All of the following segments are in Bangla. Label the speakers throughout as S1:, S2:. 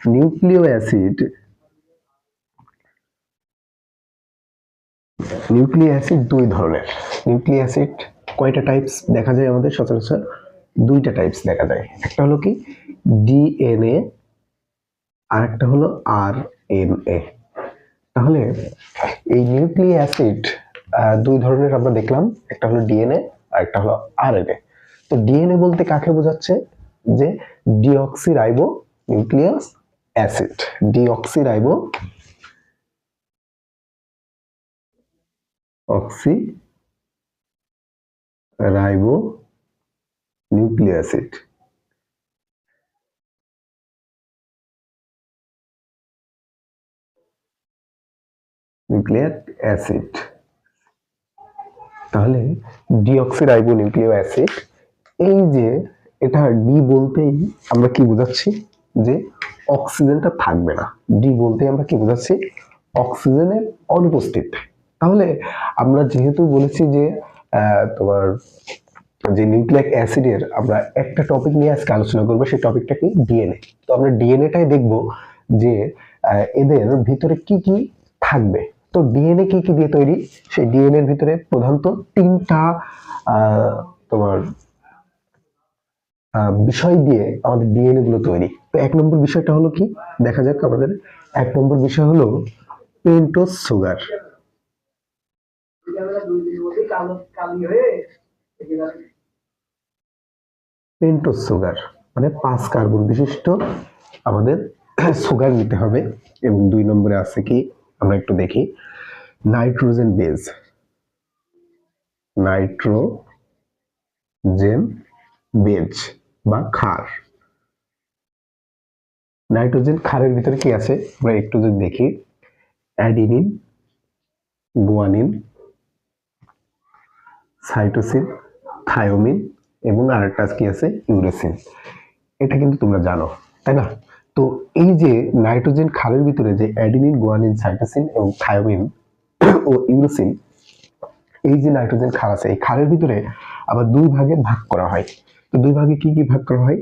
S1: নিউক্লিও অ্যাসিড দুই ধরনের। নিউক্লিক অ্যাসিড কয়টা টাইপস দেখা যায় আমাদের সচরাচর? দুইটা টাইপস দেখা যায়। একটা হলো কি ডিএনএ, আর একটা হলো আরএনএ। তাহলে এই নিউক্লিক অ্যাসিড দুই ধরনের আমরা দেখলাম, একটা হলো ডিএনএ আর একটা হলো আরএনএ। তো ডিএনএ বলতে কাকে বোঝাচ্ছে? যে deoxyribo nucleus acid, deoxyribo ribo nucleic acid. Nucleic acid, তাহলে ডিঅক্সিরাইবো নিউক্লিক অ্যাসিড, এই যে এটা ডি বলতেই আমরা কি বোঝাচ্ছি? যে অক্সিজেনটা থাকবে না। ডি বলতে আমরা কি বোঝাচ্ছি? অক্সিজেনের অনুপস্থিত। তাহলে আমরা যেহেতু বলেছি যে তোমার যে নিউক্লিক অ্যাসিডের আমরা একটা টপিক নিয়ে আজকে আলোচনা করবো, সেই টপিকটা কি? ডিএনএ। তো আমরা ডিএনএটাই দেখব যে এদের ভিতরে কি কি থাকবে। তো ডিএনএ কি কি দিয়ে তৈরি? সেই ডিএনএ এর ভিতরে প্রধানত তিনটা তোমার বিষয় দিয়ে আমাদের ডিএনএ গুলো তৈরি। তো এক নম্বর বিষয়টা হলো কি? দেখা যাক আমাদের এক নম্বর বিষয় হলো পেন্টোজ সুগার। পেন্টোজ সুগার মানে 5 কার্বন বিশিষ্ট আমাদের সুগার নিতে হবে। এবং দুই নম্বরে আছে কি আমরা একটু দেখি, নাইট্রোজেন বেজ, নাইট্রোজেন বেজ বা ক্ষার। নাইট্রোজেন ক্ষারের ভিতরে কি আছে আমরা একটু যদি দেখি, অ্যাডিনিন, গুয়ানিন, সাইটোসিন, থায়োমিন এবং আরেকটা কি আছে ইউরেসিন। এটা কিন্তু তোমরা জানো, তাই না? তো এই যে নাইট্রোজেন ক্ষারের ভিতরে যে অ্যাডিনিন, গুয়ানিন, সাইটোসিন এবং থায়োমিন ও ইউরেসিন, এই যে নাইট্রোজেন ক্ষার আছে, এই ক্ষারের ভিতরে আবার দুই ভাগে ভাগ করা হয়। তো দুই ভাগে কি কি ভাগ করা হয়?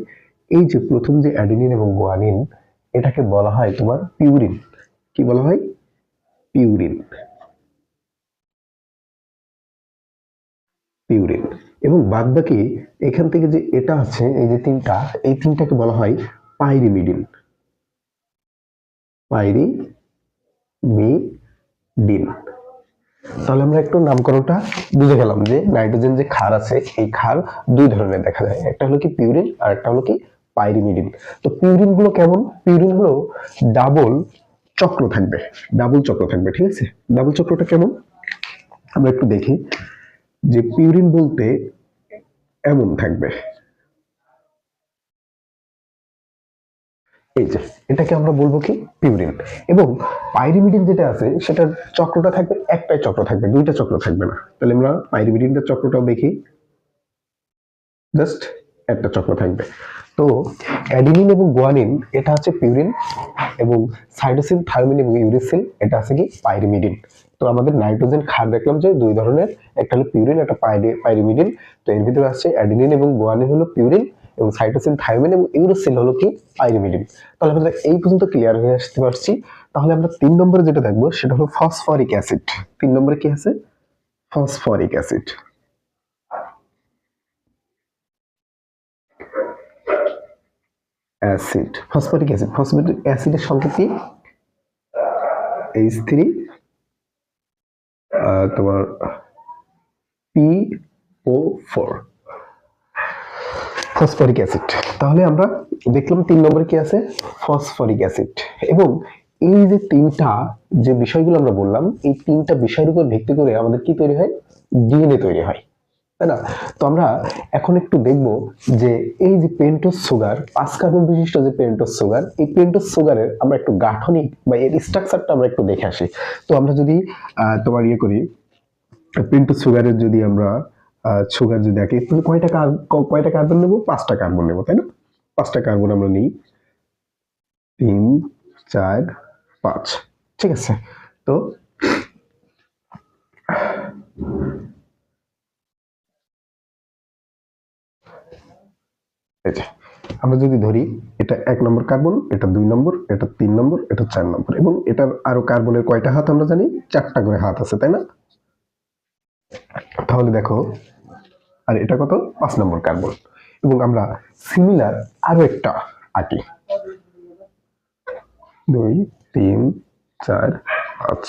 S1: এই যে প্রথম যে অ্যাডিনিন এবং গুয়ানিন, এটাকে বলা হয় তোমার পিউরিন। কি বলা হয়? পিউরিন। পিউরিন। এবং বাদ বাকি এখান থেকে যে এটা আছে, এই যে তিনটা, এই তিনটাকে বলা হয় পাইরিমিডিন। পাইরিমিডিন। তাহলে আমরা একটু নামকরণটা বুঝে গেলাম যে নাইট্রোজেন যে ক্ষার আছে, এই ক্ষার দুই ধরনের দেখা যায়। একটা হলো কি পিউরিন আর একটা হলো কি পাইরিমিডিন। তো পিউরিন গুলো কেমন? পিউরিন গুলো ডাবল চক্র থাকবে, ডাবল চক্র থাকবে, ঠিক আছে? ডাবল চক্রটা কেমন আমরা একটু দেখি। যে পিউরিন বলতে এমন থাকবে, এই যে এটাকে আমরা বলবো কি পিউরিন। এবং পাইরিমিডিন যেটা আছে সেটার চক্রটা থাকবে, একটাই চক্র থাকবে, দুইটা চক্র থাকবে না। তাহলে আমরা পাইরিমিডিনটার চক্রটাও দেখি, জাস্ট একটা চক্র থাকবে। তো অ্যাডিনিন এবং গুয়ানিন এটা হচ্ছে পিউরিন, এবং সাইটোসিন, থায়োমিন এবং ইউরেসিন এটা আছে কি পাইরিমিডিন। তো আমাদের নাইট্রোজেন ক্ষার দেখলাম যে দুই ধরনের, একটা হলো পিউরিন, একটা পাইরিমিডিন। তো এর ভিতরে আছে অ্যাডিনিন এবং গুয়ানিন হলো পিউরিন, এবং সাইটোসিন, থায়োমিন এবং ইউরেসিন হলো কি পাইরিমিডিন। তাহলে আমরা এই পর্যন্ত ক্লিয়ার হয়ে আসতে পারছি। তাহলে আমরা 3 নম্বরে যেটা দেখবো সেটা হলো ফসফরিক অ্যাসিড। 3 নম্বরে কি আছে? Phosphoric acid. Acid, phosphoric acid. Phosphoric অ্যাসিডের সংকেত কি? H3 তোমার PO4, ফসফরিক অ্যাসিড। তাহলে আমরা দেখলাম 3 নম্বরে কি আছে? Phosphoric acid. এবং এই যে তিনটা যে বিষয়গুলো আমরা বললাম, এই তিনটা বিষয়ের উপর ভিত্তি করে আমাদের কি তৈরি হয়? ডিএনএ তৈরি হয়, তাই না? তো আমরা এখন একটু দেখব যে এই যে পেন্টোজ সুগার, 5 কার্বন বিশিষ্ট যে পেন্টোজ সুগার, এই পেন্টোজ সুগারের আমরা একটু গাঠনিক বা এর স্ট্রাকচারটা আমরা একটু দেখে আসি। তো আমরা যদি তোমার ইয়ে করি, পেন্টোজ সুগারের যদি আমরা সুগার যদি দেখি, তাহলে কয়টা কার্বন নেব? 5টা কার্বন নেব, তাই না? 5টা কার্বন আমরা নিই, 3 4 5, ঠিক আছে? তো এই যে আমরা যদি ধরি এটা 1 নম্বর কার্বন, এটা 2 নম্বর, এটা 3 নম্বর, এটা 4 নম্বর, এবং এটার আরো কার্বনের কয়টা হাত আমরা জানি? 4টা করে হাত আছে, তাই না? তাহলে দেখো, আর এটা কত? 5 নম্বর কার্বন। এবং আমরা সিমিলার আরো একটা আঁকি, 2 3 4 5।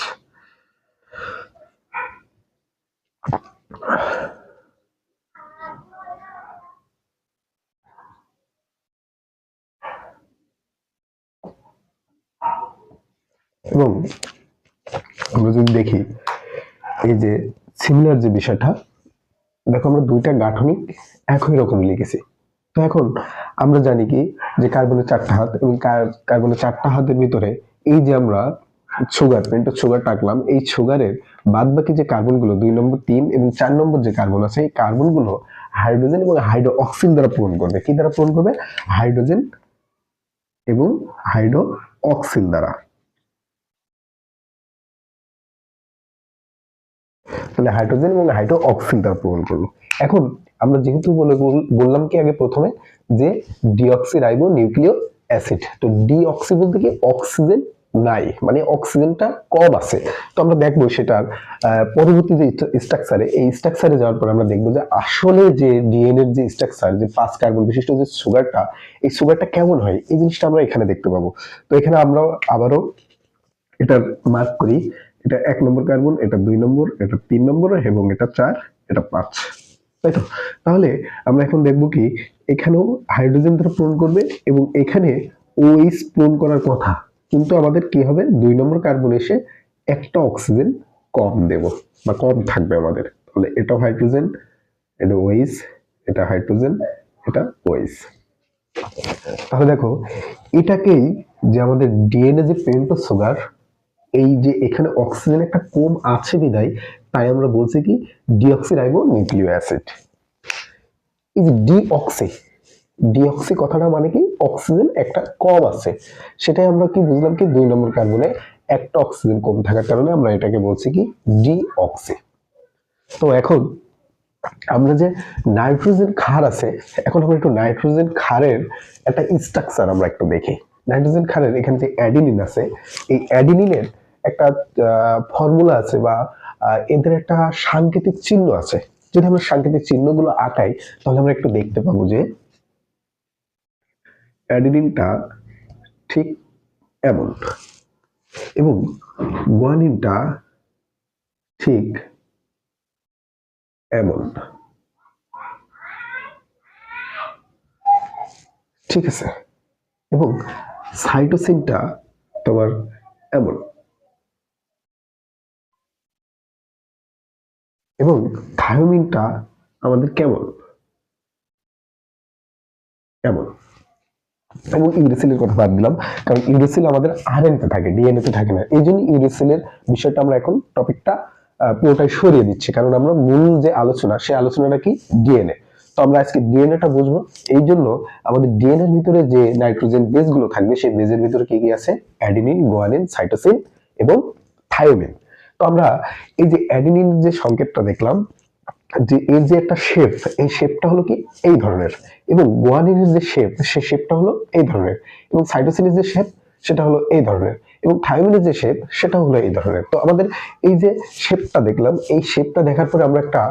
S1: এবং আমরা যদি দেখি এই যে সিমিলার যে বিষয়টা, দেখো আমরা দুইটা গাঠনিক একই রকম লিখেছি। তো এখন আমরা জানি কি যে কার্বনের 4টা হাত, এবং কার্বনের 4টা হাতের ভিতরে এই যে আমরা সুগার, পেন্টোজ সুগার টাকলাম, এই সুগারের বাদ বাকি যে কার্বনগুলো 2 নম্বর, 3 এবং 4 নম্বর যে কার্বন আছে, এই কার্বনগুলো হাইড্রোজেন এবং হাইড্রোক্সিল দ্বারা পূরণ করবে। কি দ্বারা পূরণ করবে? হাইড্রোজেন এবং হাইড্রোক্সিল দ্বারা। তাহলে হাইড্রোজেন এবং হাইড্রোক্সিল দ্বারা পূরণ করলো। এখন আমরা যেহেতু বললাম কি আগে প্রথমে যে ডিঅক্সিরাইবো নিউক্লিক অ্যাসিড, তো ডিঅক্সি বলতে কি অক্সিজেন নাই, মানে অক্সিজেনটা কম আছে। তো আমরা দেখবো সেটার পরবর্তী যে স্ট্রাকচারে, এই স্ট্রাকচারে যাওয়ার পর আমরা দেখবো যে আসলে যে ডিএনএর যে স্ট্রাকচার, যে 5 কার্বন বিশিষ্ট যে সুগারটা, এই সুগারটা কেমন হয়, এই জিনিসটা আমরা এখানে দেখতে পাবো। তো এখানে আমরা আবারও এটা মার্ক করি, এটা 1 নম্বর কার্বন, এটা 2 নম্বর, এটা 3 নম্বর, এবং এটা 4, এটা 5, তাই তো? তাহলে আমরা এখন দেখব কি এখানেও হাইড্রোজেন দ্বারা পূরণ করবে, এবং এখানে OH পূরণ করার কথা, কিন্তু আমাদের কি হবে? 2 নম্বর কার্বন এসে একটা অক্সিজেন কম দেব, বা কম থাকবে আমাদের। তাহলে এটাও হাইড্রোজেন, এটা OH, এটা হাইড্রোজেন, এটা OH। তাহলে দেখো, এটাকেই যে আমাদের ডিএনএ যে পেন্টোজ সুগার, এই যে এখানে অক্সিজেন একটা কম আছে বিদায়, তাই আমরা বলছি কি ডিঅক্সিরাইবো নিউক্লিক অ্যাসিড। এই যে ডিঅক্সি কথাটা মানে কি অক্সিজেন একটা কম আছে, সেটাই আমরা কি বুঝলাম কি 2 নম্বর কার্বনে একটা অক্সিজেন কম থাকার কারণে আমরা এটাকে বলছি কি ডিঅক্সি। তো এখন আমরা যে নাইট্রোজেন ক্ষার আছে, এখন আমরা একটু নাইট্রোজেন ক্ষারের একটা স্ট্রাকচার আমরা একটু দেখি। নাইট্রোজেন ক্ষারের এখানে যে অ্যাডিনিন আছে, এই অ্যাডিনিনের একটা ফর্মুলা আছে, বা এদের একটা সাংকেতিক চিহ্ন আছে। যদি আমরা সাংকেতিক চিহ্নগুলো আঁকাই, তাহলে আমরা একটু দেখতে পাবো যে অ্যাডিনিনটা ঠিক এমন, এবং গুয়ানিনটা ঠিক এমন, ঠিক আছে? এবং সাইটোসিনটা তোমার এমন, এবং থায়োমিনটা আমাদের কেমন? এমন। এবং ইউরেসিলের কথা বাদ দিলাম, কারণ ইউরেসিল আমাদের আরএনএতে থাকে, ডিএনএ তে থাকে না। এই জন্য ইউরেসিলের বিষয়টা আমরা এখন টপিকটা পুরোটাই সরিয়ে দিচ্ছি, কারণ আমরা মূল যে আলোচনা, সেই আলোচনাটা কি ডিএনএ। তো আমরা আজকে ডিএনএটা বুঝবো। এই জন্য আমাদের ডিএনএ এর ভিতরে যে নাইট্রোজেন বেস গুলো থাকবে, সেই বেসের ভিতরে কি কি আছে? অ্যাডিনিন, গুয়ানিন, সাইটোসিন এবং থায়োমিন। তো আমরা এই যে অ্যাডিনিন যে সংকেতটা দেখলাম, যে এর যে একটা শেপ, এই শেপটা হলো কি এই ধরনের, এবং গুয়ানিনের যে শেপ, সেই শেপটা হলো এই ধরনের, এবং সাইটোসিনের যে শেপ, সেটা হলো এই ধরনের, এবং থায়োমিনের যে শেপ, সেটা হলো এই ধরনের। তো আমাদের এই যে শেপটা দেখলাম, এই শেপটা দেখার পরে আমরা একটা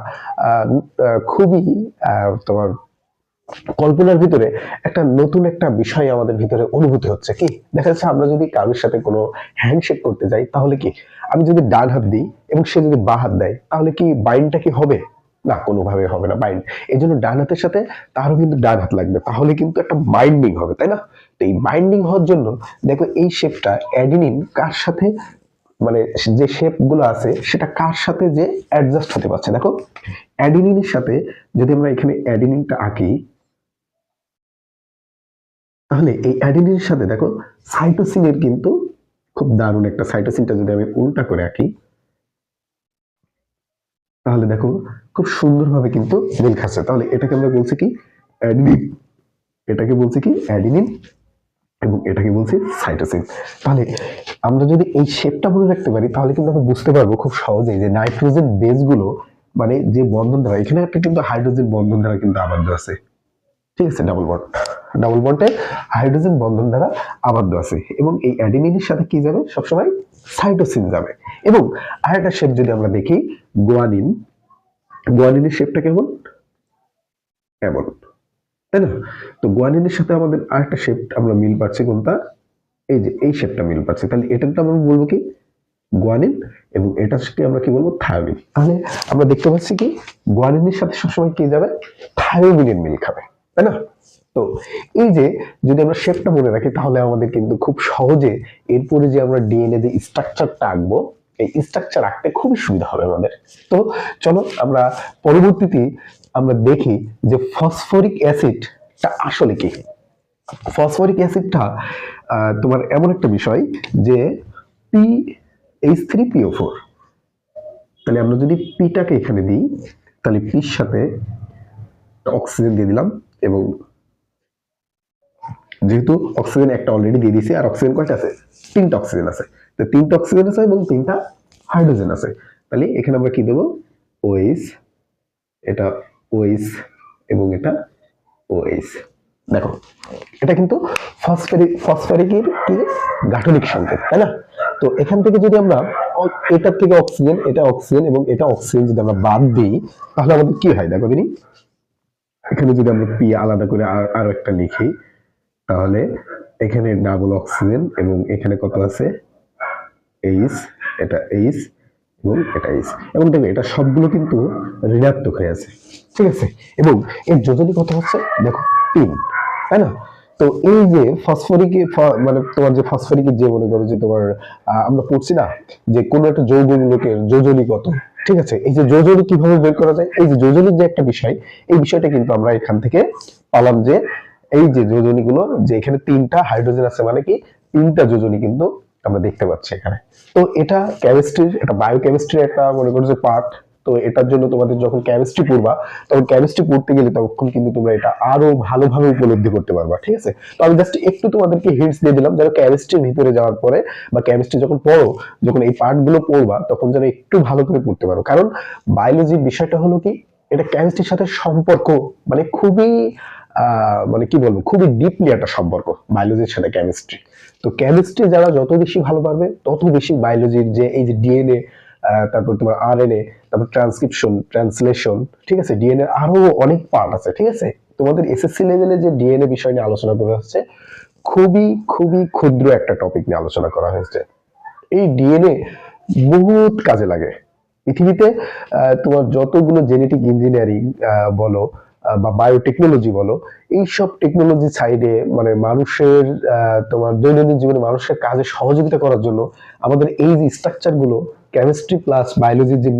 S1: খুবই তোমার কল্পনার ভিতরে একটা নতুন একটা বিষয় আমাদের ভিতরে অনুভূতি হচ্ছে। কি দেখা যাচ্ছে, আমরা যদি কারোর সাথে কোনো হ্যান্ডশেক করতে যাই, তাহলে কি আমি যদি ডান হাত দিই এবং সে যদি বাঁ হাত দেয়, তাহলে কি বাইন্ডটা কি হবে? না, কোনোভাবে হবে না বাইন্ড। এই জন্য ডান হাতের সাথে তারও কিন্তু ডান হাত লাগবে, তাহলে কিন্তু একটা বাইন্ডিং হবে, তাই না? তো এই বাইন্ডিং হওয়ার জন্য দেখো এই শেপটা অ্যাডিনিন কার সাথে, মানে যে শেপ গুলো আছে সেটা কার সাথে যে অ্যাডজাস্ট হতে পারছে। দেখো অ্যাডিনিনের সাথে যদি আমরা এখানে অ্যাডিনিনটা আঁকি, তাহলে এই অ্যাডিনিনের সাথে দেখো সাইটোসিনের কিন্তু খুব দারুণ একটা, সাইটোসিনটা যদি আমি উল্টা করে আঁকি, তাহলে দেখো খুব সুন্দরভাবে কিন্তু মিল খাচ্ছে। তাহলে এটাকে আমরা বলছি কি অ্যাডিনিন, এটাকে বলছি কি অ্যাডিনিন, এবং এটাকে বলছি সাইটোসিন। তাহলে আমরা যদি এই শেপটা মনে রাখতে পারি, তাহলে কিন্তু আমরা বুঝতে পারবো খুব সহজেই যে নাইট্রোজেন বেস গুলো, মানে যে বন্ধন দ্বারা, এখানে একটা কিন্তু হাইড্রোজেন বন্ধন দ্বারা কিন্তু আবদ্ধ আছে, ঠিক আছে, ডাবল বন্ড। ডাবল বন্ডে হাইড্রোজেন বন্ধন দ্বারা আবদ্ধ আছে এবং এই অ্যাডিনিনের সাথে কি যাবে সবসময় সাইটোসিন যাবে। এবং আরেকটা শেপ যদি আমরা দেখি গুয়ানিন, গুয়ানিনের শেপটা কেমন, এমন, তাই না? তো গুয়ানিনের সাথে আমাদের আরেকটা শেপ আমরা মিল পাচ্ছি, কোনটা, এই যে এই শেপটা মিল পাচ্ছি, তাহলে এটাকে আমরা বলবো কি গুয়ানিন এবং এটার সাথে আমরা কি বলবো থায়োমিন। তাহলে আমরা দেখতে পাচ্ছি কি গুয়ানিনের সাথে সবসময় কি যাবে থায়োমিনের মিল খাবে, তাই না? তো এই যে যদি আমরা শেপটা মনে রাখি তাহলে আমাদের কিন্তু খুব সহজে এরপরে যে আমরা ডিএনএ যে স্ট্রাকচারটা আঁকবো এই স্ট্রাকচার আঁকতে খুবই সুবিধা হবে আমাদের। তো চলো আমরা পরবর্তীতে আমরা দেখি যে ফসফরিক অ্যাসিডটা আসলে কি। ফসফরিক অ্যাসিডটা তোমার এমন একটা বিষয় যে PH3PO4, তাহলে আমরা যদি পিটাকে এখানে দিই তাহলে পির সাথে অক্সিজেন দিয়ে দিলাম এবং যেহেতু অক্সিজেন একটা অলরেডি দিয়ে দিয়েছি আর অক্সিজেন কয়টা আছে, 3টা অক্সিজেন আছে, তো 3টা অক্সিজেন আছে এবং 3টা হাইড্রোজেন আছে, তাহলে এখানে আমরা কি দেবো OH, এটা OH এবং এটা OH। দেখো এটা কিন্তু ফসফরিকের কি গাঠনিক সংকেত, তাই না? তো এখান থেকে যদি আমরা এটার থেকে অক্সিজেন, এটা অক্সিজেন এবং এটা অক্সিজেন যদি আমরা বাদ দিই তাহলে আমাদের কি হয় দেখো দিনই, এখানে যদি আমরা পি আলাদা করে আরো একটা লিখি তাহলে এখানে ডাবল অক্সিজেন এবং এখানে কত আছে এইচ, এটা এইচ এবং এটা এইচ, এবং দেখো এটা সবগুলো কিন্তু ঋণাত্মক হয়ে আছে, ঠিক আছে? এবং এর যোজনী কত হচ্ছে দেখো 3, তাই না? তো এই যে ফসফরিক মানে তোমার যে ফসফরিকের যে মনে করো যে তোমার আমরা পড়ছি না যে কোনো একটা যৌগ মূলকের যোজনী কত, ঠিক আছে? এই যে যোজনী কিভাবে বের করা যায়, এই যে যোজনীর যে একটা বিষয়, এই বিষয়টা কিন্তু আমরা এখান থেকে পালাম যে এই যে যোজনী গুলো যে এখানে 3টা হাইড্রোজেন আছে মানে কি 3টা যোজনী কিন্তু আমরা দেখতে পাচ্ছি এখানে। তো এটা কেমিস্ট্রির, এটা বায়োকেমিস্ট্রির একটা মনে করো যে পার্ট। তো এটার জন্য তোমাদের যখন কেমিস্ট্রি পড়বা তখন কেমিস্ট্রি পড়তে গেলে তখন কিন্তু তোমরা এটা আরো ভালোভাবে উপলব্ধি করতে পারবা, ঠিক আছে? তো আমি জাস্ট একটু তোমাদেরকে হিন্টস দিয়ে দিলাম যেন কেমিস্ট্রির ভিতরে যাওয়ার পরে বা কেমিস্ট্রি যখন পড়ো, যখন এই পার্ট গুলো পড়বা তখন যেন একটু ভালো করে পড়তে পারো, কারণ বায়োলজির বিষয়টা হলো কি এটা কেমিস্ট্রির সাথে সম্পর্ক মানে খুবই মানে কি বলবো খুবই ডিপলি একটা সম্পর্ক বায়োলজির সাথে কেমিস্ট্রি। তো কেমিস্ট্রি যারা যত বেশি ভালো পারবে তত বেশি বায়োলজির যে এই যে ডিএনএ, তারপর তোমার আরএনএ, তারপর ট্রান্সক্রিপশন, ট্রান্সলেশন, ঠিক আছে? ডিএনএ আরো অনেক পার্ট আছে, ঠিক আছে? তোমাদের এসএসসি লেভেলে যে ডিএনএ বিষয় নিয়ে আলোচনা করা হচ্ছে খুবই খুবই ক্ষুদ্র একটা টপিক নিয়ে আলোচনা করা হয়েছে। এই ডিএনএ বহুত কাজে লাগে পৃথিবীতে। তোমার যতগুলো জেনেটিক ইঞ্জিনিয়ারিং বলো বা বায়োটেকনোলজি বলো, এইসব টেকনোলজি সাইডে মানে মানুষের তোমার দৈনন্দিন জীবনে মানুষের কাজে সহযোগিতা করার জন্য আমাদের এই যে স্ট্রাকচার গুলো কেমিস্ট্রি প্লাস বায়োলজির যে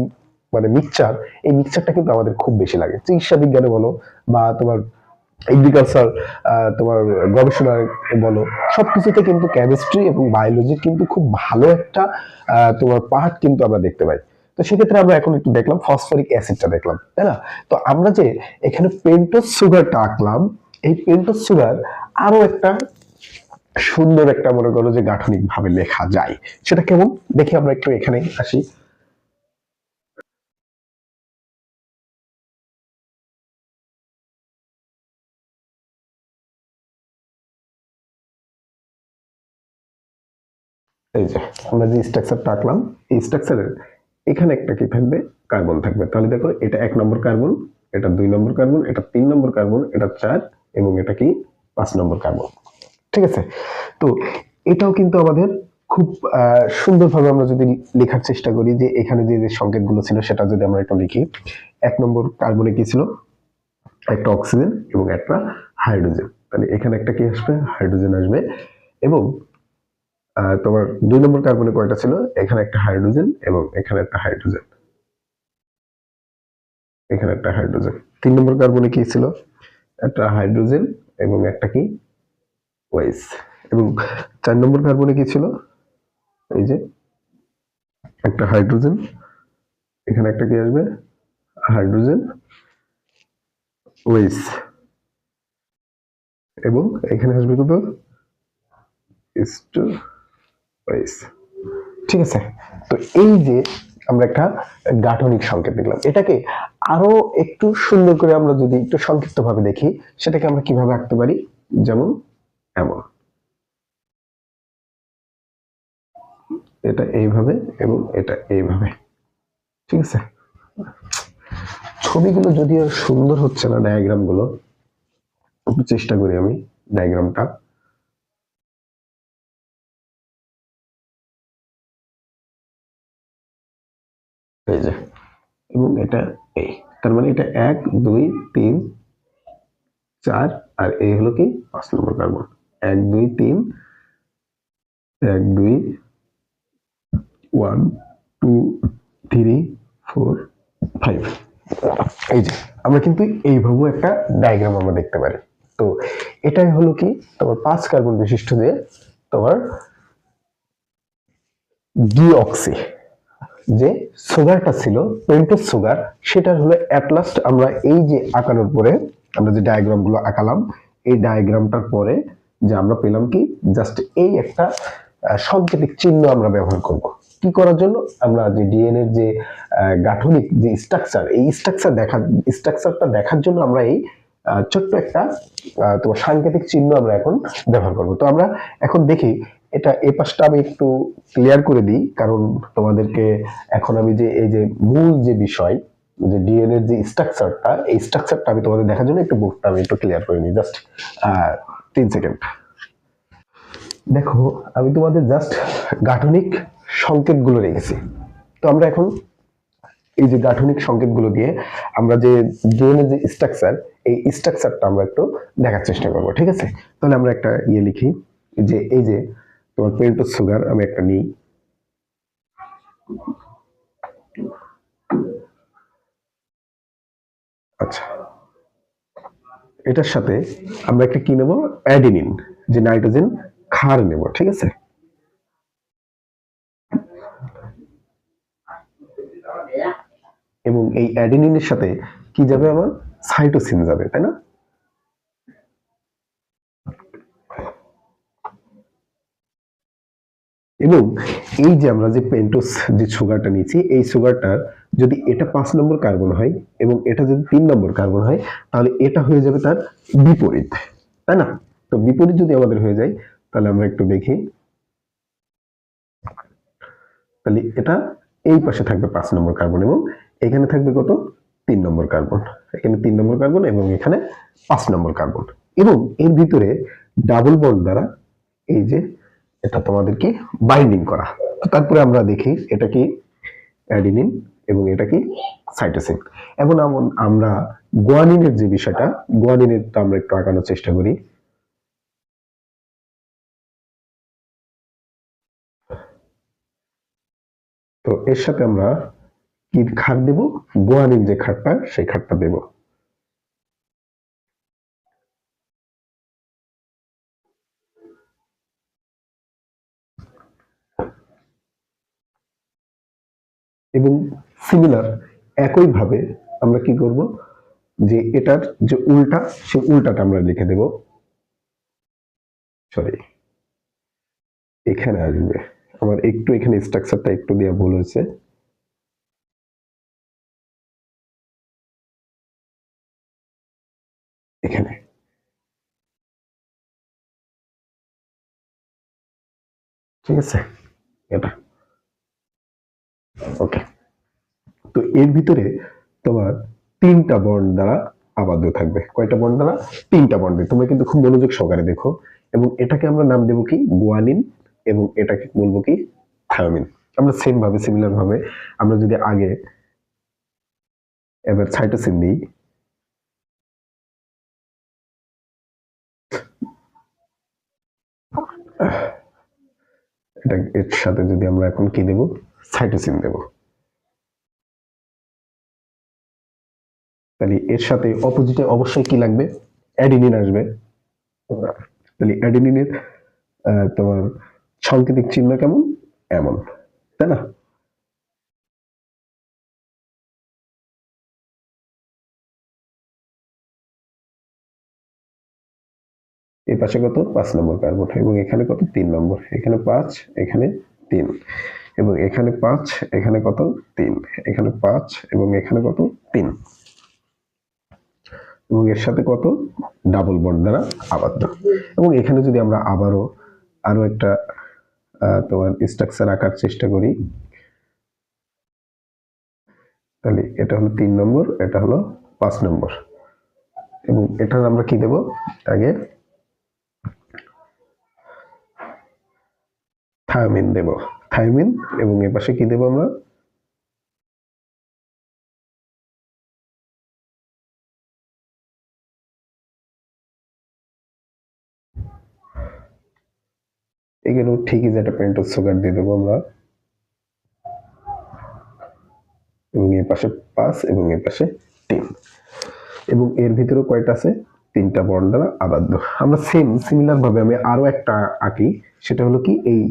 S1: মানে মিক্সচার, এই মিক্সচারটা কিন্তু আমাদের খুব বেশি লাগে। চিকিৎসা বিজ্ঞানে বলো বা তোমার এগ্রিকালচার, তোমার গবেষণা বলো, সবকিছুতে কিন্তু কেমিস্ট্রি এবং বায়োলজির কিন্তু খুব ভালো একটা তোমার পার্ট কিন্তু আমরা দেখতে পাই। তো সেক্ষেত্রে আমরা এখন একটু দেখলাম ফসফরিক অ্যাসিডটা দেখলাম, তাই না? তো আমরা যে এখানে পেন্টোজ সুগারটা আঁকলাম, এই পেন্টোজ সুগার আরো একটা সুন্দর একটা মনে করো যে গাঠনিক ভাবে লেখা যায়, সেটা কেমন দেখি আমরা একটু এখানে আসি। এই যে আমরা যে স্ট্রাকচারটা আঁকলাম এই স্ট্রাকচারের এখানে একটা কি থাকবে কার্বন থাকবে, তাহলে দেখো এটা 1 নম্বর কার্বন, এটা 2 নম্বর কার্বন, এটা 3 নম্বর কার্বন, এটা 4 এবং এটা কি 5 নম্বর কার্বন, ঠিক আছে? তো এটাও কিন্তু আমাদের খুব সুন্দরভাবে আমরা যদি লেখার চেষ্টা করি যে এখানে যে যে সংকেতগুলো ছিল সেটা যদি আমরা একটু লিখি, 1 নম্বর কার্বনে কি ছিল একটা অক্সিজেন এবং একটা হাইড্রোজেন, তাহলে এখানে একটা কি আসবে হাইড্রোজেন আসবে। এবং তোমার 2 নম্বর কার্বনে কয়টা ছিল, এখানে একটা হাইড্রোজেন এবং এখানে একটা হাইড্রোজেন, এখানে একটা হাইড্রোজেন। 3 নম্বর কার্বনে কি ছিল একটা হাইড্রোজেন এবং একটা কি ওএইচ। এবং 4 নম্বর কার্বনে কি ছিল এই যে একটা হাইড্রোজেন, এখানে একটা কি আসবে হাইড্রোজেন ওএইচ এবং এখানে আসবে কত ওএইচ, ঠিক আছে? তো এই যে আমরা একটা গাঠনিক সংকেত দেখলাম, এটাকে আরো একটু সুন্দর করে আমরা যদি একটু সংক্ষিপ্ত ভাবে দেখি সেটাকে আমরা কিভাবে আঁকতে পারি। যেমন এমন, এটা এইভাবে এবং এটা এইভাবে, ঠিক আছে। ছবিগুলো যদিও সুন্দর হচ্ছে না, ডায়াগ্রাম গুলো একটু চেষ্টা করি আমি ডায়াগ্রামটা। এই যে, এবং এটা এই, তার মানে এটা 1 2 3 4 আর এই হলো কি 5 নম্বর কার্বন। 1 2 3 1 2 1 2 3 4 5। এই যে আমরা কিন্তু এইভাবে একটা ডায়াগ্রাম আমরা দেখতে পারি। তো এটাই হলো কি তোমার 5 কার্বন বিশিষ্ট যে তোমার ডিঅক্সি যে সুগারটা ছিল পেন্টোজ সুগার, সেটার হলো এট লাস্ট আমরা এই যে আঁকানোর পরে আমরা যে ডায়াগ্রাম গুলো আঁকালাম, এই ডায়াগ্রামটার পরে যে আমরা পেলাম কি জাস্ট এই একটা সাংকেতিক চিহ্ন আমরা ব্যবহার করব কি করার জন্য, আমরা যে ডিএনএ যে গাঠনিক যে স্ট্রাকচার, এই স্ট্রাকচারটা দেখার জন্য আমরা এই ছোট্ট একটা তোমার সাংকেতিক চিহ্ন আমরা এখন ব্যবহার করব। তো আমরা এখন দেখি এটা এই পাশটা আমি একটু ক্লিয়ার করে দিই, কারণ তোমাদেরকে এখন আমি যে এই যে মূল যে বিষয় যে ডিএনএ যে স্ট্রাকচারটা, এই স্ট্রাকচারটা আমি তোমাদের দেখার জন্য একটু বুকটা আমি একটু ক্লিয়ার করে নিই, জাস্ট 3 সেকেন্ড। দেখো আমি তোমাদের জাস্ট গাঠনিক সংকেতগুলো রেখেছি। তো আমরা এখন এই যে গাঠনিক সংকেতগুলো দিয়ে আমরা যে ডিএনএ যে স্ট্রাকচার, এই স্ট্রাকচারটা আমরা একটু দেখার চেষ্টা করব, ঠিক আছে। তাহলে আমরা একটা ইয়ে লিখি যে এই যে তোমার পেন্টোজ সুগার আমি একটা নিই, আচ্ছা এটার সাথে আমরা একটা কি নেব, অ্যাডিনিন যে নাইট্রোজেন ক্ষার নেব, ঠিক আছে। এবং এই অ্যাডিনিনের সাথে কি যাবে, আমার সাইটোসিন যাবে, তাই না। এবং এই যে আমরা যে পেন্টোজ যে সুগারটা নিয়েছি, এই সুগারটার যদি এটা 5 নম্বর কার্বন হয় এবং এটা যদি 3 নম্বর কার্বন হয়, তাহলে এটা হয়ে যাবে তার বিপরীত, তাই না। তো বিপরীত যদি আমাদের হয়ে যায়, তাহলে আমরা একটু দেখি, তাহলে এটা এই পাশে থাকবে 5 নম্বর কার্বন এবং এখানে থাকবে কত, 3 নম্বর কার্বন, এখানে 3 নম্বর কার্বন এবং এখানে 5 নম্বর কার্বন। এবং এর ভিতরে ডাবল বন্ড দ্বারা এই যে এটা তোমাদেরকে বাইন্ডিং করা। তারপরে আমরা দেখি এটা কি অ্যাডিনিন এবং এটা কি সাইটোসিন। এবং আমরা গুয়ানিনের যে বিষয়টা, গুয়ানিনের তো আমরা একটু আঁকানোর চেষ্টা করি। তো এর সাথে আমরা কি ক্ষার দেব, গুয়ানিন যে ক্ষারটা সেই ক্ষারটা দেব। এবং সিমিলার একইভাবে আমরা কি করব, যে এটার যে উল্টা, সেই উল্টাটা আমরা লিখে দেব, সরি এখানে আসবে, আমার একটু এখানে স্ট্রাকচারটা একটু দেওয়া ভুল হয়েছে, এখানে, ঠিক আছে এটা, ওকে। তো এর ভিতরে তোমার 3টা বন্ড দ্বারা আবদ্ধ থাকবে, কয়টা বন্ড দ্বারা, 3টা বন্ডে, তোমরা কিন্তু খুব মনোযোগ সহকারে দেখো। এবং এটাকে আমরা নাম দেব কি গুয়ানিন এবং এটাকে বলবো কি থায়োমিন। আমরা সেম ভাবে সিমিলার ভাবে আমরা যদি আগে এবার সাইটোসিন দিই, এটা এর সাথে যদি আমরা এখন কি দেব, সাইটোসিন দেব, তাহলে এর সাথে অপোজিটে অবশ্যই কি লাগবে, অ্যাডিনিন আসবে। তাহলে অ্যাডিনিনের তোমার সাংকেতিক চিহ্ন কেমন, এমন, তাই না। এই পাশে কত 5 নম্বর কার্বন এবং এখানে কত 3 নম্বর, এখানে 5 এখানে 3 এবং এখানে 5 এখানে কত 3, এখানে 5 এবং এখানে কত 3। এবং এর সাথে কত ডাবল বন্ড দ্বারা আবদ্ধ। এবং এখানে যদি আমরা আরো একটা তোমার স্ট্রাকচার আঁকার চেষ্টা করি, তাহলে এটা হলো 3 নম্বর, এটা হলো 5 নম্বর, এবং এটার আমরা কি দেব, আগে থায়োমিন দেব, থায়োমিন, এবং এর পাশে কি দেব আমরা, এখানেও ঠিকই যেটা পেন্টোজ সুগার দিয়ে দেবো আমরা, এবং এর পাশে 5 এবং এর পাশে 3, এবং এর ভিতরে কয়টা আছে, 3টা বন্ড দ্বারা আবদ্ধ। আমরা সিমিলার ভাবে আমি আরো একটা আঁকি, সেটা হলো কি এই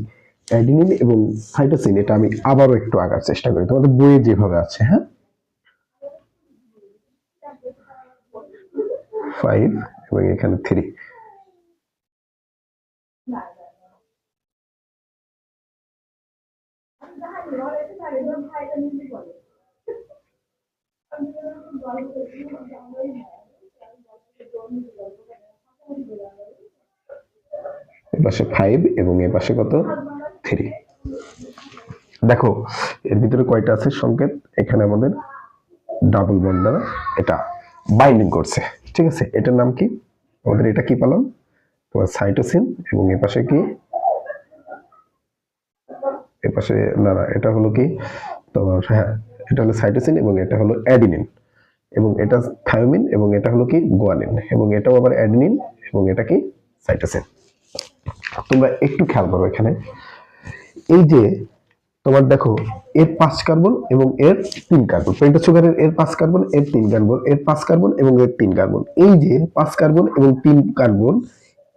S1: অ্যাডিনিন এবং সাইটোসিন, এটা আমি আবারও একটু আঁকার চেষ্টা করি তোমাদের বইয়ে যেভাবে আছে। হ্যাঁ, 5 এবং এখানে 3। এপাশে 5 এবং এ পাশে কত 3। দেখো এর ভিতরে কয়টা আছে সংকেত, এখানে আমাদের ডাবল বন্ড দ্বারা এটা বাইন্ডিং করছে। ঠিক আছে, এটার নাম কি, আমাদের এটা কি পেলাম, তোমার সাইটোসিন, এবং এ পাশে কি, এ পাশে না, এটা হলো কি তোমার, হ্যাঁ এটা হলো সাইটোসিন এবং এটা হলো অ্যাডিনিন, এবং এটা থায়োমিন, এবং এটা হলো কি গুয়ানিন, এবং এটাও আবার অ্যাডিনিন, এবং এটা কি সাইটোসিন। তোমরা একটু খেয়াল করো এখানে, এই যে তোমার দেখো এর 5 কার্বন এবং এর 3 কার্বন, পেন্টোজ সুগারের এর 5 কার্বন, এর 3 কার্বন, এর 5 কার্বন এবং এর 3 কার্বন, এই যে 5 কার্বন এবং 3 কার্বন,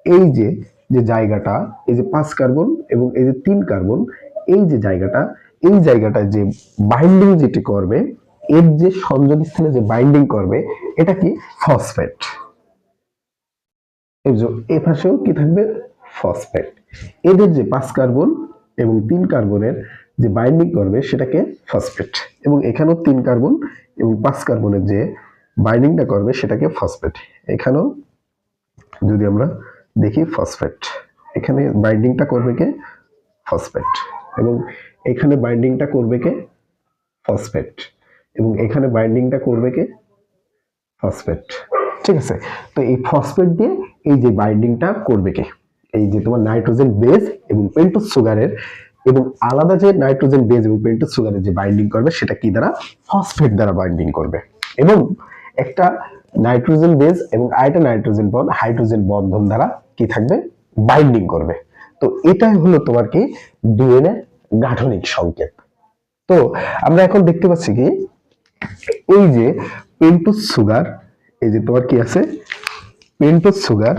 S1: এই যে যে জায়গাটা, এই যে 5 কার্বন এবং এই যে 3 কার্বন, এই যে জায়গাটা, এই জায়গাটা যে বাইন্ডিং যেটি করবে, এর যে সংযোগ স্থানে যে বাইন্ডিং করবে, এটা কি ফসফেট। এই যে এই পাশেও কি থাকবে, ফসফেট। এদের যে 5 কার্বন এবং 3 কার্বনের যে বাইন্ডিং করবে সেটাকে ফসফেট, এবং এখানেও 3 কার্বন এবং 5 কার্বনের যে বাইন্ডিংটা করবে সেটাকে ফসফেট। এখানেও যদি আমরা দেখি ফসফেট, এখানে বাইন্ডিংটা করবে কে, ফসফেট, এবং এখানে বাইন্ডিংটা করবে কে, ফসফেট, এবং এখানে বাইন্ডিংটা করবে কে, ফসফেট। ঠিক আছে, তো এই ফসফেট দিয়ে এই যে বাইন্ডিংটা করবে কে, এই যে তোমার নাইট্রোজেন বেস এবং পেন্টোজ সুগারের, এবং আলাদা যে নাইট্রোজেন বেস এবং পেন্টোজ সুগারের যে বাইন্ডিং করবে সেটা কি দ্বারা, ফসফেট দ্বারা বাইন্ডিং করবে, এবং একটা নাইট্রোজেন বেস এবং আরেকটা নাইট্রোজেন বন্ড হাইড্রোজেন বন্ধন দ্বারা কি থাকবে, বাইন্ডিং করবে। তো এটাই হলো তোমার কি ডিএনএ গাঠনিক সংকেত। তো আমরা এখন দেখতে পাচ্ছি কি, এই যে পেন্টোজ সুগার, এই যে তোমার কি আছে পেন্টোজ সুগার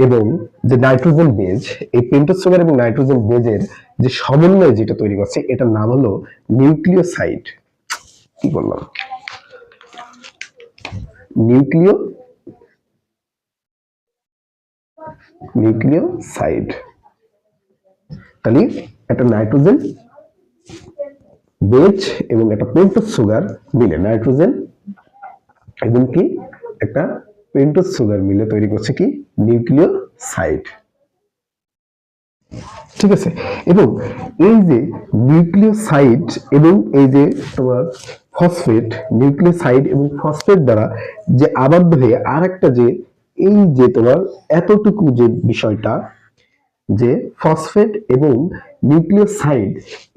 S1: এবং যে নাইট্রোজেন বেজ, এই পেন্টোজ সুগার এবং নাইট্রোজেন বেজের যে সমন্বয় যেটা তৈরি করছে, এটার নাম হলো নিউক্লিওসাইড। কি বললাম, নিউক্লিওসাইড। তাহলে একটা নাইট্রোজেন বেজ এবং একটা পেন্টোজ সুগার মিলে, নাইট্রোজেন এবং কি একটা পেন্টোজ সুগার মিলে তৈরি করছে কি নিউক্লিওসাইড। ঠিক আছে, এবং এই যে নিউক্লিওসাইড এবং এই যে তোমার ফসফেট, নিউক্লিওসাইড এবং ফসফেট দ্বারা যে আবদ্ধ হয়ে আর একটা যে এই যে তোমার এতটুকু যে বিষয়টা, যে ফসফেট এবং নিউক্লিওসাইড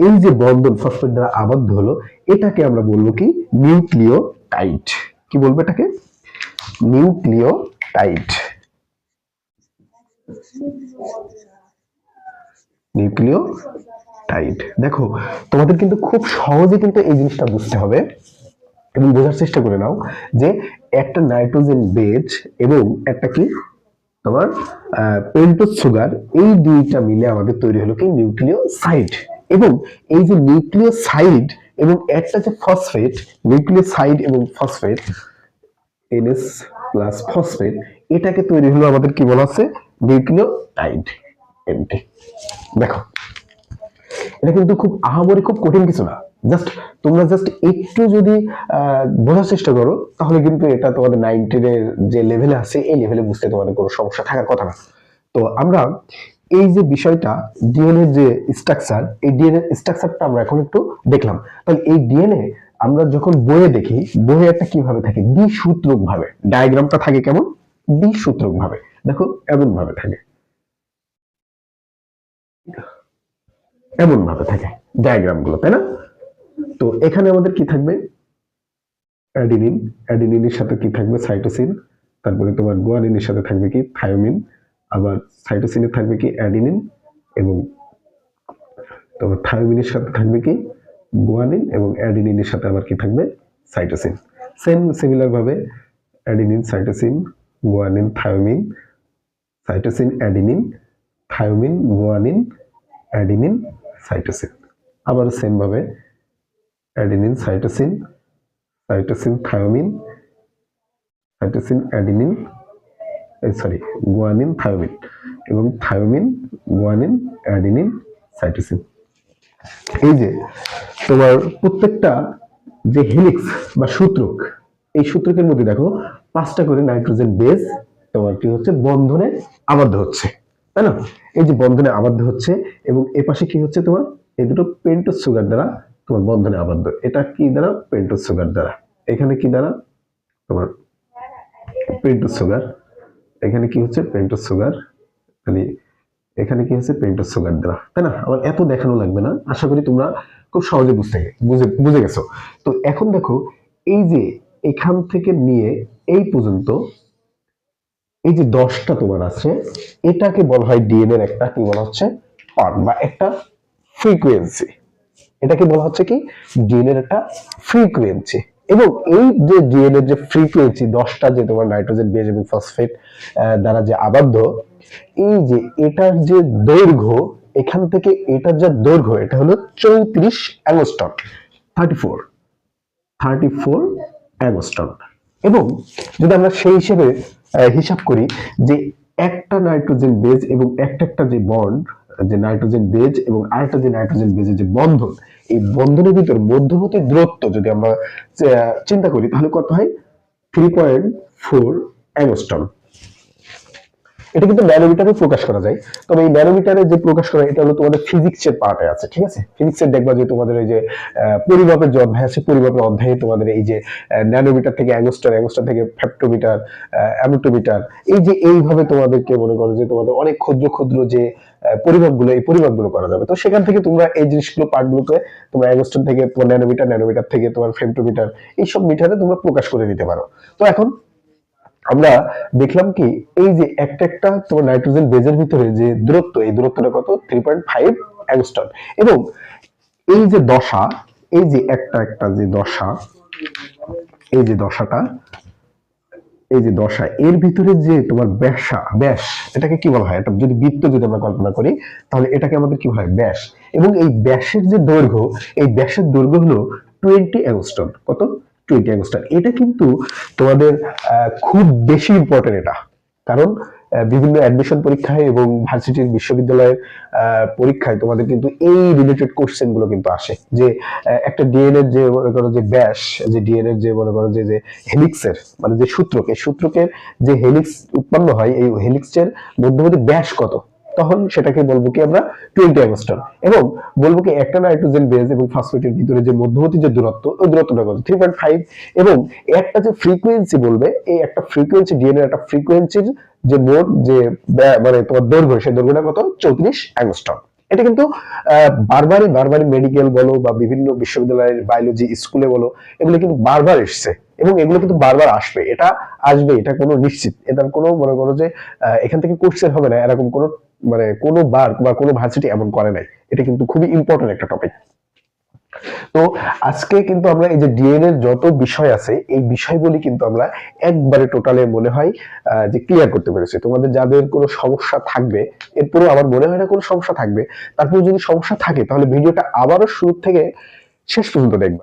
S1: এই যে বন্ধন ফসফেট দ্বারা আবদ্ধ হলো, এটাকে আমরা বলবো কি নিউক্লিওটাইড। কি বলবো এটাকে, নিউক্লিওটাইড। নিউক্লিওটাইড। দেখো তোমাদের কিন্তু খুব সহজে কিন্তু এই জিনিসটা বুঝতে হবে এবং বোঝার চেষ্টা করে নাও যে একটা নাইট্রোজেন বেজ এবং একটা কি তোমার পেন্টোজ সুগার, এই দুইটা মিলে আমাদের তৈরি হলো কি নিউক্লিওসাইড, এবং এই যে নিউক্লিওসাইড এবং একটা যে ফসফেট, নিউক্লিওসাইড এবং ফসফেট NH প্লাস ফসফেট, এটাকে তৈরি হলো আমাদের কি বলা আছে, নিউক্লিওটাইড NT। দেখো এটা কিন্তু খুব আহামরি খুব কঠিন কিছু না, জাস্ট তোমরা জাস্ট একটু যদি বোঝার চেষ্টা করো তাহলে কিন্তু এটা তোমাদের 90 এর যে লেভেলে আছে এই লেভেলে বুঝতে তোমাদের কোনো সমস্যা থাকার কথা না। তো আমরা এই যে বিষয়টা ডিএনএ যে স্ট্রাকচার, এই ডিএনএ স্ট্রাকচারটা আমরা এখন একটু দেখলাম। তাহলে এই ডিএনএ আমরা যখন বইয়ে দেখি, বইয়ে একটা কিভাবে থাকে, দ্বিসূত্রক ভাবে ডায়াগ্রামটা থাকে কেমন, দ্বিসূত্রক ভাবে। দেখো এমন ভাবে থাকে, এমন ভাবে থাকে ডায়াগ্রাম গুলো, তাই না? তো এখানে আমাদের কি থাকবে, অ্যাডিনিন, অ্যাডিনিনের সাথে কি থাকবে, সাইটোসিন, তারপরে তোমার গুয়ানিনের সাথে থাকবে কি, থায়োমিন, আবার সাইটোসিনে থাকবে কি অ্যাডিনিন, এবং তোমার থায়োমিনের সাথে থাকবে কি গুয়ানিন, এবং অ্যাডিনিনের সাথে আবার কি থাকবে, সাইটোসিন। সেম সিমিলার ভাবে adenine, cytosine, guanine, থায়োমিন, cytosine, adenine, থায়োমিন, guanine, adenine, cytosine. আবার সেম ভাবে adenine, cytosine, cytosine, থায়োমিন, cytosine, adenine, sorry guanine, থায়োমিন, এবং থায়োমিন, গুয়ানিন, অ্যাডিনিন, সাইটোসিন। এই যে তোমার প্রত্যেকটা যে হেলিক্স বা সূত্রক, এই সূত্রকের মধ্যে দেখো 5টা করে নাইট্রোজেন বেস তোমার কি হচ্ছে, বন্ধনে আবদ্ধ হচ্ছে, তাই না? এই যে বন্ধনে আবদ্ধ হচ্ছে, এবং এ পাশে কি হচ্ছে, তোমার এই দুটো পেন্টোজ সুগার দ্বারা তোমার বন্ধনে আবদ্ধ। এটা কি দ্বারা, পেন্টোজ সুগার দ্বারা। এখানে কি দ্বারা, তোমার পেন্টোজ সুগার। এখানে কি হচ্ছে, পেন্টোজ সুগার। মানে এখানে কি হচ্ছে, পেন্টোজ সুগার দ্বারা, তাই না? আমার এত দেখানো লাগবে না, আশা করি তোমরা খুব সহজে বুঝে গেছো। তো এখন দেখো, এই যে এখান থেকে নিয়ে এই পর্যন্ত এই যে 10টা তোমার আছে, এটাকে বলা হয় ডিএনএ এর একটা কি বলা হচ্ছে, পার্ট বা একটা ফ্রিকোয়েন্সি। এটাকে বলা হচ্ছে কি, ডিএনএ এর একটা ফ্রিকোয়েন্সি। এবং এই যে ডিএনএ যে ফ্রিকোয়েন্সি 10টা যে তোমার নাইট্রোজেন বেস এবং ফসফেট দ্বারা যে আবদ্ধ, এই যে এটার যে দৈর্ঘ্য, এখান থেকে এটার যে দৈর্ঘ্য, এটা হলো 34 অ্যাংস্ট্রম, 34 অ্যাংস্ট্রম। এবং যদি আমরা সেই হিসেবে হিসাব করি যে একটা নাইট্রোজেন বেজ এবং একটা যে বন্ড, যে নাইট্রোজেন বেজ এবং আরেকটা যে নাইট্রোজেন বেজের যে বন্ধন, এই বন্ধনের ভিতর মধ্যবর্তী দূরত্ব যদি আমরা চিন্তা করি তাহলে কত হয়, 3.4 অ্যাংস্ট্রম। এটা কিন্তু ন্যানোমিটারে প্রকাশ করা যায়। তবে এই ন্যানোমিটারে যে প্রকাশ করা, এটা হলো তোমাদের ফিজিক্সের পার্টে আছে, ঠিক আছে? ফিজিক্সের দেখবা যে তোমাদের এই যে পরিমাপের যে অধ্যায় আছে, পরিমাপের অধ্যায়ে তোমাদের এই যে ন্যানোমিটার থেকে অ্যাংস্ট্রম, অ্যাংস্ট্রম থেকে ফেপ্টোমিটার, অ্যামিটোমিটার, এই যে এইভাবে তোমাদেরকে মনে করো যে তোমাদের অনেক ক্ষুদ্র ক্ষুদ্র যে পরিমাপগুলো, এই পরিমাপগুলো করা যাবে। তো সেখান থেকে তোমরা এই জিনিসগুলো পার্টগুলোকে তোমরা অ্যাংস্ট্রম থেকে তোমার ন্যানোমিটার, ন্যানোমিটার থেকে তোমার ফেমটোমিটার, এইসব মিটারে তোমরা প্রকাশ করে নিতে পারো। তো এখন আমরা দেখলাম কি, এই যে একটা তোমার নাইট্রোজেন বেজের ভিতরে যে দূরত্ব, এই দূরত্বটা কত, 3.5 অ্যাংস্ট্রম। এবং এই যে দশা, এই যে একটা যে দশা, এই যে দশাটা, এই যে দশা, এর ভিতরে যে তোমার ব্যাস, এটাকে কি বলা হয়, এটা যদি বৃত্ত যদি আমরা কল্পনা করি তাহলে এটাকে আমাদের কি বলা হয়, ব্যাস। এবং এই ব্যাসের যে দৈর্ঘ্য, এই ব্যাসের দৈর্ঘ্য হলো 20 অ্যাংস্ট্রম। কত, 20 অ্যাংস্ট্রম। এটা কিন্তু তোমাদের খুব বেশি ইম্পর্টেন্ট এটা, কারণ বিভিন্ন অ্যাডমিশন পরীক্ষায় এবং ভার্সিটির বিশ্ববিদ্যালয়ের পরীক্ষায় তোমাদের কিন্তু এই রিলেটেড কোশ্চেন গুলো কিন্তু আসে, যে একটা ডিএনএ যে মনে করো যে ব্যাস, যে ডিএনএ যে মনে করো যে হেলিক্সের মানে যে সূত্রক, এই সূত্রকের যে হেলিক্স উৎপন্ন হয়, এই হেলিক্সের মধ্যবর্তী ব্যাস কত, তখন সেটাকে বলবো কি আমরা 20 অ্যাংস্ট্রম। এবং বলবো কি একটা নাইট্রোজেন বেস এবং ফসফেটের ভিতরে যে মধ্যবর্তী যে দূরত্ব, ওই দূরত্বটা কত, 3.5। এবং একটা যে ফ্রিকোয়েন্সি বলবে, এই একটা ফ্রিকোয়েন্সি, ডিএনএ একটা ফ্রিকোয়েন্সির যে মোট যে মানে তোমার দৈর্ঘ্য, সেই দৈর্ঘ্যটা কত, 34 অ্যাংস্ট্রম। এটা কিন্তু বারবারই মেডিকেল বলো বা বিভিন্ন বিশ্ববিদ্যালয়ের বায়োলজি স্কুলে বলো, এগুলো কিন্তু বারবার এসছে এবং এগুলো কিন্তু বারবার আসবে, এটা আসবে, এটা কোনো নিশ্চিত, এটার কোনো মনে করো যে এখান থেকে কোশ্চেন হবে না, এরকম কোনো মানে কোনো বার বা কোনো ভার্সিটি এমন করে নাই। এটা কিন্তু খুবই ইম্পর্টেন্ট একটা টপিক। তো আজকে কিন্তু আমরা এই যে ডিএনএ এর যত বিষয় আছে, এই বিষয়গুলি কিন্তু আমরা একবারে টোটালে মনে হয় যে ক্লিয়ার করতে পেরেছি। তোমাদের যাদের কোনো সমস্যা থাকবে, এরপরেও আমার মনে হয় না কোনো সমস্যা থাকবে, তারপর যদি সমস্যা থাকে তাহলে ভিডিওটা আবারও শুরু থেকে শেষ পর্যন্ত দেখবে।